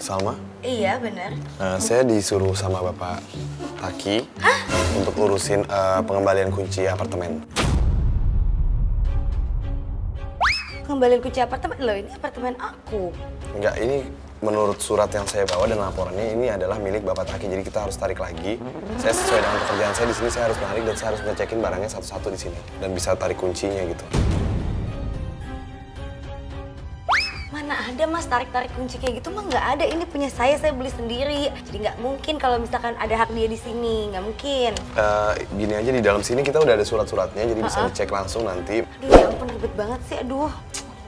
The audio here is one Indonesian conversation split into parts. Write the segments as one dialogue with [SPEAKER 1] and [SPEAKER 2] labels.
[SPEAKER 1] Salma?
[SPEAKER 2] Iya, benar.
[SPEAKER 1] Saya disuruh sama Bapak Taki untuk urusin pengembalian kunci apartemen.
[SPEAKER 2] Pengembalian kunci apartemen? Loh, ini apartemen aku.
[SPEAKER 1] Enggak, ini menurut surat yang saya bawa dan laporannya ini adalah milik Bapak Taki. Jadi kita harus tarik lagi. Saya sesuai dengan pekerjaan saya di sini, saya harus menarik dan saya harus ngecekin barangnya satu-satu di sini dan bisa tarik kuncinya gitu.
[SPEAKER 2] Mana ada Mas tarik-tarik kunci kayak gitu mah nggak ada. Ini punya saya beli sendiri. Jadi nggak mungkin kalau misalkan ada hak dia di sini, nggak mungkin.
[SPEAKER 1] Gini aja, di dalam sini kita udah ada surat-suratnya, jadi bisa dicek langsung nanti.
[SPEAKER 2] Aduh ya ampun, ribet banget sih, aduh.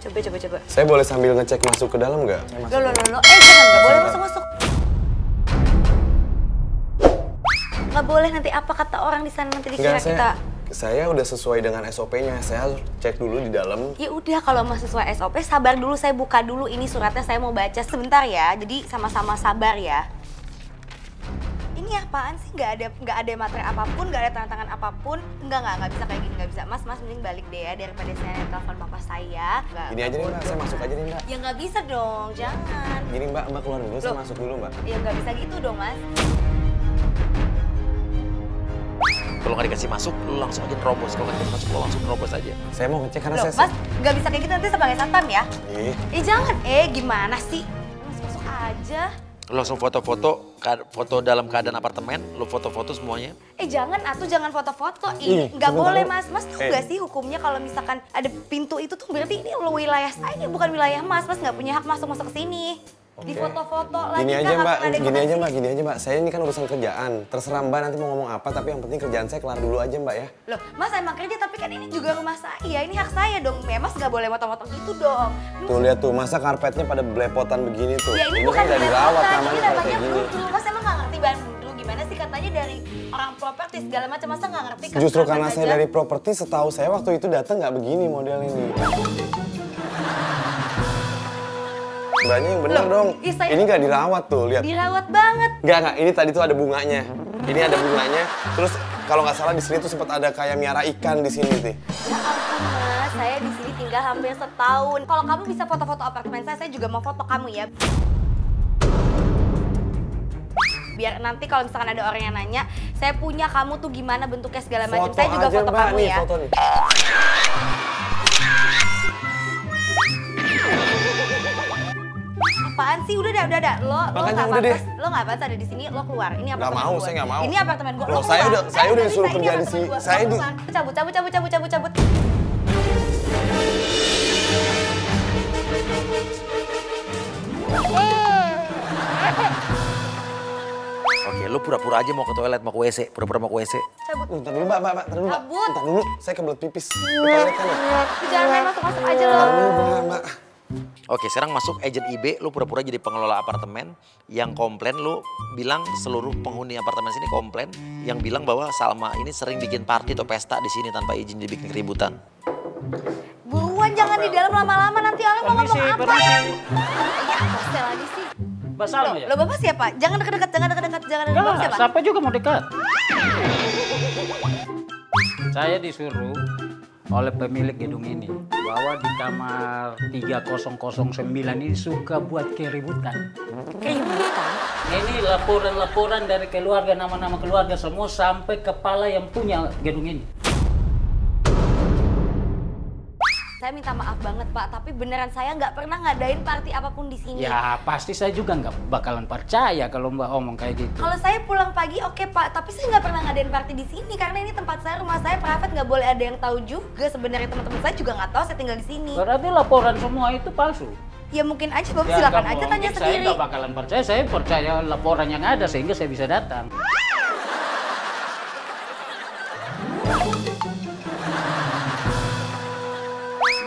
[SPEAKER 2] Coba.
[SPEAKER 1] Saya boleh sambil ngecek masuk ke dalam nggak?
[SPEAKER 2] Loh, jangan, nggak boleh masuk. Nggak boleh, nanti apa kata orang di sana, nanti dikira kita.
[SPEAKER 1] Saya udah sesuai dengan SOP-nya, saya harus cek dulu di dalam.
[SPEAKER 2] Ya udah, kalau masih sesuai SOP, sabar dulu, saya buka dulu ini suratnya, saya mau baca sebentar ya. Jadi sama-sama sabar ya. Ini apaan sih? Nggak ada materi apapun, nggak ada tanda tangan apapun. Nggak bisa kayak gini, nggak bisa. Mas mending balik deh ya, daripada saya telepon papa saya.
[SPEAKER 1] Gini aja nih Mbak, saya masuk aja nih Mbak.
[SPEAKER 2] Ya nggak bisa dong, jangan.
[SPEAKER 1] Gini Mbak keluar dulu, saya masuk dulu Mbak.
[SPEAKER 2] Ya nggak bisa gitu dong Mas.
[SPEAKER 3] Kalau nggak dikasih masuk, lu langsung aja terobos. Kalau nggak dikasih masuk, lu langsung terobos aja.
[SPEAKER 1] Saya mau ngecek karena
[SPEAKER 2] Loh, Mas, nggak bisa kayak gitu, nanti sebagai satpam ya? Jangan. Gimana sih? Masuk aja.
[SPEAKER 3] Lu langsung foto dalam keadaan apartemen, lu foto-foto semuanya.
[SPEAKER 2] Jangan foto-foto. Nggak boleh Mas. Mas tahu nggak sih hukumnya kalau misalkan ada pintu itu tuh berarti ini wilayah saya, bukan wilayah Mas. Mas nggak punya hak masuk ke sini. Di foto-foto lagi.
[SPEAKER 1] Gini aja Mbak, saya ini kan urusan kerjaan. Terserah Mbak nanti mau ngomong apa, tapi yang penting kerjaan saya kelar dulu aja Mbak ya.
[SPEAKER 2] Loh, Mas emang kerja, tapi kan ini juga rumah saya, ini hak saya dong. Ya Mas nggak boleh foto-foto gitu dong.
[SPEAKER 1] Tuh lihat tuh, masa karpetnya pada belepotan begini tuh.
[SPEAKER 2] Ya ini bukan
[SPEAKER 1] kan udah dirawat namanya
[SPEAKER 2] ini
[SPEAKER 1] kalau
[SPEAKER 2] namanya
[SPEAKER 1] kayak gini.
[SPEAKER 2] Mas emang nggak ngerti bahan dulu gimana sih, katanya dari orang properti segala macam, masa nggak ngerti kan?
[SPEAKER 1] Justru karena saya dari properti, setahu saya waktu itu datang nggak begini model ini. Mbaknya yang bener dong. Ini nggak dirawat tuh, lihat.
[SPEAKER 2] Dirawat banget.
[SPEAKER 1] Nggak. Ini tadi tuh ada bunganya. Ini ada bunganya. Terus kalau nggak salah di sini tuh sempat ada kayak miara ikan di sini nih.
[SPEAKER 2] Ya ampun Mas, saya di sini tinggal hampir setahun. Kalau kamu bisa foto-foto apartemen saya juga mau foto kamu ya. Biar nanti kalau misalkan ada orang yang nanya, saya punya kamu tuh gimana bentuknya segala macam. Saya juga foto
[SPEAKER 1] Mbak,
[SPEAKER 2] kamu
[SPEAKER 1] nih,
[SPEAKER 2] ya.
[SPEAKER 1] Foto nih.
[SPEAKER 2] Apaan sih? Udah. Lo nggak pantas ada di sini, lo keluar. Ini apartemen
[SPEAKER 1] Nggak mau,
[SPEAKER 2] gue.
[SPEAKER 1] saya nggak mau.
[SPEAKER 2] Ini apartemen gue. Lo
[SPEAKER 1] saya
[SPEAKER 2] keluar.
[SPEAKER 1] udah disuruh kerja di sini. Saya di
[SPEAKER 2] cabut.
[SPEAKER 3] Oke, lu pura-pura aja mau ke toilet, mau ke WC. Pura-pura mau ke WC.
[SPEAKER 2] Cabut.
[SPEAKER 1] Ntar dulu Mbak,
[SPEAKER 2] Cabut.
[SPEAKER 1] Ntar dulu, saya kebelet pipis. Ke toilet kan ya?
[SPEAKER 2] Jangan main masuk aja lo.
[SPEAKER 1] Ntar dulu Mbak.
[SPEAKER 3] Oke, sekarang masuk agent IB, lu pura-pura jadi pengelola apartemen yang komplain, lu bilang seluruh penghuni apartemen sini komplain yang bilang bahwa Salma ini sering bikin party atau pesta di sini tanpa izin, dibikin keributan.
[SPEAKER 2] Buruan, jangan di dalam lama-lama, nanti orang mau ngomong apa. Ya, apa lagi sih?
[SPEAKER 4] Mbak Salma ya?
[SPEAKER 2] Lo Bapak siapa? Jangan dekat-dekat. Bapak siapa?
[SPEAKER 4] Siapa juga mau dekat. Saya disuruh oleh pemilik gedung ini bahwa di kamar 3009 ini suka buat keributan.
[SPEAKER 2] Keributan?
[SPEAKER 4] Ini laporan-laporan dari keluarga, nama-nama keluarga semua sampai kepala yang punya gedung ini.
[SPEAKER 2] Saya minta maaf banget Pak, tapi beneran saya nggak pernah ngadain party apapun di sini.
[SPEAKER 4] Ya pasti saya juga nggak bakalan percaya kalau Mbak omong kayak gitu.
[SPEAKER 2] Kalau saya pulang pagi oke Pak, tapi saya nggak pernah ngadain party di sini karena ini tempat saya, rumah saya private, nggak boleh ada yang tahu juga. Sebenarnya teman-teman saya juga nggak tahu saya tinggal di sini.
[SPEAKER 4] Berarti laporan semua itu palsu.
[SPEAKER 2] Ya mungkin aja Bapak silakan aja tanya
[SPEAKER 4] saya
[SPEAKER 2] sendiri.
[SPEAKER 4] Saya nggak bakalan percaya, saya percaya laporan yang ada sehingga saya bisa datang.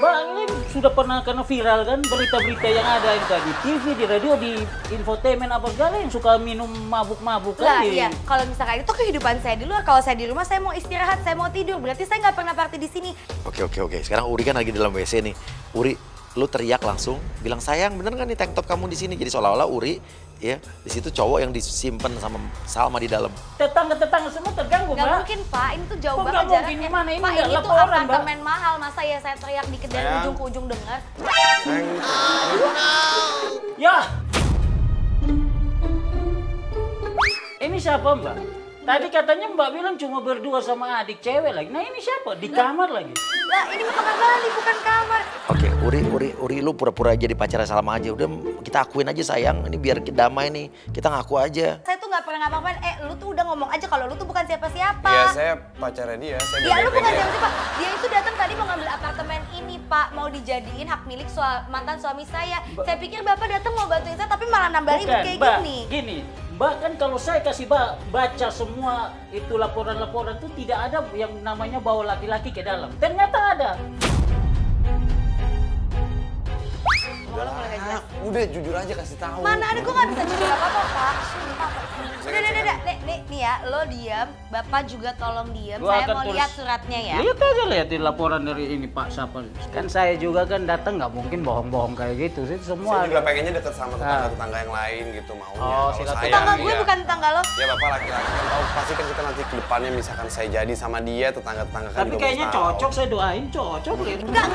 [SPEAKER 4] Bang, ini sudah pernah kena viral kan berita-berita yang ada yang di TV, di radio, di infotainment apa segala yang suka minum mabuk-mabuk
[SPEAKER 2] Lah
[SPEAKER 4] kan.
[SPEAKER 2] iya, kalau misalkan itu kehidupan saya di luar, kalau saya di rumah saya mau istirahat, saya mau tidur, berarti saya nggak pernah party di sini.
[SPEAKER 3] Oke. Sekarang Uri kan lagi di dalam WC nih. Uri, lu teriak langsung, bilang sayang bener nggak nih tank top kamu di sini? Jadi seolah-olah Uri, ya di situ cowok yang disimpan sama Salma di dalam.
[SPEAKER 4] Tetangga-tetangga semua terganggu,
[SPEAKER 2] Nggak
[SPEAKER 4] Mbak.
[SPEAKER 2] mungkin Pak, ini tuh jauh
[SPEAKER 4] Kok
[SPEAKER 2] banget
[SPEAKER 4] nggak mungkin?
[SPEAKER 2] jaraknya.
[SPEAKER 4] Gimana? Ini
[SPEAKER 2] Pak,
[SPEAKER 4] nggak
[SPEAKER 2] ini tuh
[SPEAKER 4] laporan, Mbak.
[SPEAKER 2] apartemen mahal, masa ya saya teriak dikit dari ujung ke ujung dengar.
[SPEAKER 4] Ya, siapa Mbak? Tadi katanya Mbak bilang cuma berdua sama adik cewek lagi. Nah ini siapa? Di kamar lagi.
[SPEAKER 2] Lah ini mah kamar mandi bukan kamar.
[SPEAKER 3] Oke, Uri lu pura-pura jadi pacarnya Salma aja. Udah kita akuin aja sayang, ini biar damai nih. Kita ngaku aja.
[SPEAKER 2] Saya tuh nggak pernah ngapa-ngapain. Lu tuh udah ngomong aja kalau lu tuh bukan siapa-siapa.
[SPEAKER 1] Iya, saya pacarnya dia. Saya
[SPEAKER 2] Ya lu
[SPEAKER 1] baik-baik
[SPEAKER 2] bukan
[SPEAKER 1] aja.
[SPEAKER 2] siapa-siapa. Dia itu datang tadi mau ngambil apartemen ini Pak. Mau dijadiin hak milik mantan suami saya. Saya pikir Bapak datang mau bantuin saya tapi malah nambah ribut kayak
[SPEAKER 4] Mbak,
[SPEAKER 2] gini.
[SPEAKER 4] gini. Mbak kan kalau saya kasih baca semua itu laporan-laporan tuh tidak ada yang namanya bawa laki-laki ke dalam. Ternyata ada.
[SPEAKER 1] Udah jujur aja kasih tahu.
[SPEAKER 2] Mana ada, gue gak bisa jujur apa-apa, Pak. Sumpah. Udah. Nih ya, lo diam. Bapak juga tolong diam.
[SPEAKER 4] Gua
[SPEAKER 2] Saya
[SPEAKER 4] akan
[SPEAKER 2] mau
[SPEAKER 4] tulis.
[SPEAKER 2] lihat suratnya ya.
[SPEAKER 4] Lihat aja, lihatin laporan dari ini Pak siapa. Kan saya juga kan datang nggak mungkin bohong-bohong kayak gitu. Itu
[SPEAKER 1] Saya
[SPEAKER 4] semua.
[SPEAKER 1] juga pengennya deket sama tetangga-tetangga yang lain gitu maunya.
[SPEAKER 4] Oh,
[SPEAKER 1] Kalau
[SPEAKER 4] silaturahmi.
[SPEAKER 1] saya,
[SPEAKER 2] Tetangga gue
[SPEAKER 1] iya.
[SPEAKER 2] bukan tetangga lo.
[SPEAKER 1] Ya Bapak laki-laki kan tahu pasti kan kita nanti ke depannya misalkan saya jadi sama dia tetangga-tetangga kan
[SPEAKER 4] Tapi
[SPEAKER 1] juga
[SPEAKER 4] kayaknya
[SPEAKER 1] pasti tahu.
[SPEAKER 4] cocok, saya doain cocok.
[SPEAKER 2] Enggak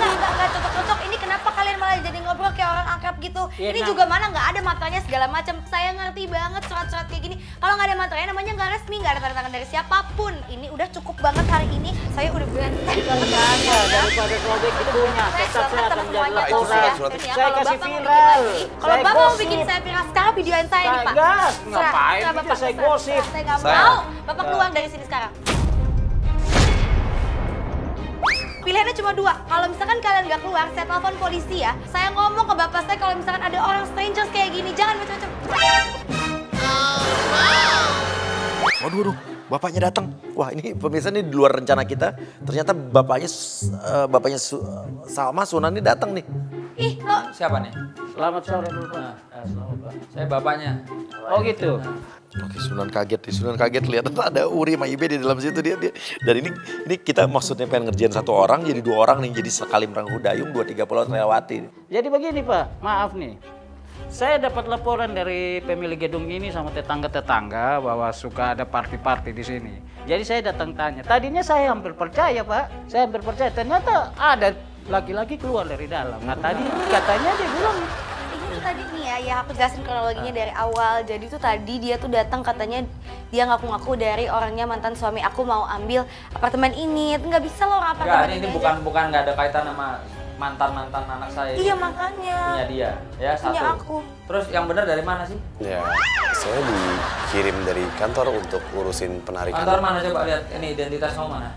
[SPEAKER 2] cocok-cocok. Ini kenapa kalian malah jadi ngobrol kayak orang akrab gitu?
[SPEAKER 4] Ya,
[SPEAKER 2] Ini
[SPEAKER 4] nah.
[SPEAKER 2] juga mana nggak ada matanya segala macam. Saya ngerti banget surat-surat kayak gini. Kalau nggak ada materinya namanya nggak resmi, nggak ada tanda tangan dari siapapun. Ini udah cukup banget hari ini. Saya udah berani.
[SPEAKER 4] Kita tanya daripada sobek itunya, tetap saya akan jadi laporan. Saya kasih viral.
[SPEAKER 2] Kalau
[SPEAKER 4] Saya
[SPEAKER 2] Bapak mau
[SPEAKER 4] gosip.
[SPEAKER 2] bikin saya viral sekarang videoin saya nih Pak.
[SPEAKER 4] Gas, ngapain
[SPEAKER 2] Serah,
[SPEAKER 4] juga
[SPEAKER 2] Bapak,
[SPEAKER 4] saya
[SPEAKER 2] serah.
[SPEAKER 4] gosip.
[SPEAKER 2] Saya nggak
[SPEAKER 1] Saya-
[SPEAKER 2] mau. Bapak keluar dari sini sekarang. Pilihannya cuma dua. Kalau misalkan kalian nggak keluar, saya telepon polisi ya. Saya ngomong ke bapak saya kalau misalkan ada orang strangers kayak gini, jangan macam-macam.
[SPEAKER 3] Waduh, bapaknya datang. Wah ini pemirsa ini di luar rencana kita. Ternyata bapaknya Salma Sunan ini datang nih.
[SPEAKER 2] Ih, lo
[SPEAKER 5] Siapa nih?
[SPEAKER 4] Selamat sore dulu Pak. Selamat Pak.
[SPEAKER 5] Saya bapaknya.
[SPEAKER 4] Oh gitu.
[SPEAKER 3] Oke, Sunan kaget nih. Sunan kaget lihat ada Uri sama Ibe di dalam situ dia. Dan ini kita maksudnya pengen ngerjain satu orang jadi dua orang nih. Jadi sekali merangkul dayung 2-3 pulau terlewati.
[SPEAKER 4] Jadi begini Pak, maaf nih. Saya dapat laporan dari pemilik gedung ini sama tetangga-tetangga bahwa suka ada party-party di sini. Jadi saya datang tanya. Tadinya saya hampir percaya Pak. Saya hampir percaya. Ternyata ada laki-laki keluar dari dalam. Nah tadi katanya dia bilang,
[SPEAKER 2] ini tuh tadi nih ya aku jelasin kronologinya dari awal. Jadi tuh tadi dia tuh datang katanya dia ngaku-ngaku dari orangnya mantan suami aku mau ambil apartemen ini. Nggak bisa loh orang
[SPEAKER 5] Enggak,
[SPEAKER 2] apartemen
[SPEAKER 5] ini
[SPEAKER 2] aja.
[SPEAKER 5] bukan nggak ada kaitan sama mantan anak saya.
[SPEAKER 2] Iya makanya.
[SPEAKER 5] Punya dia, ya satu.
[SPEAKER 2] Punya aku.
[SPEAKER 5] Terus yang benar dari mana sih?
[SPEAKER 1] Ya, saya dikirim dari kantor untuk urusin penarikan.
[SPEAKER 5] Kantor mana coba lihat ini identitas kamu mana?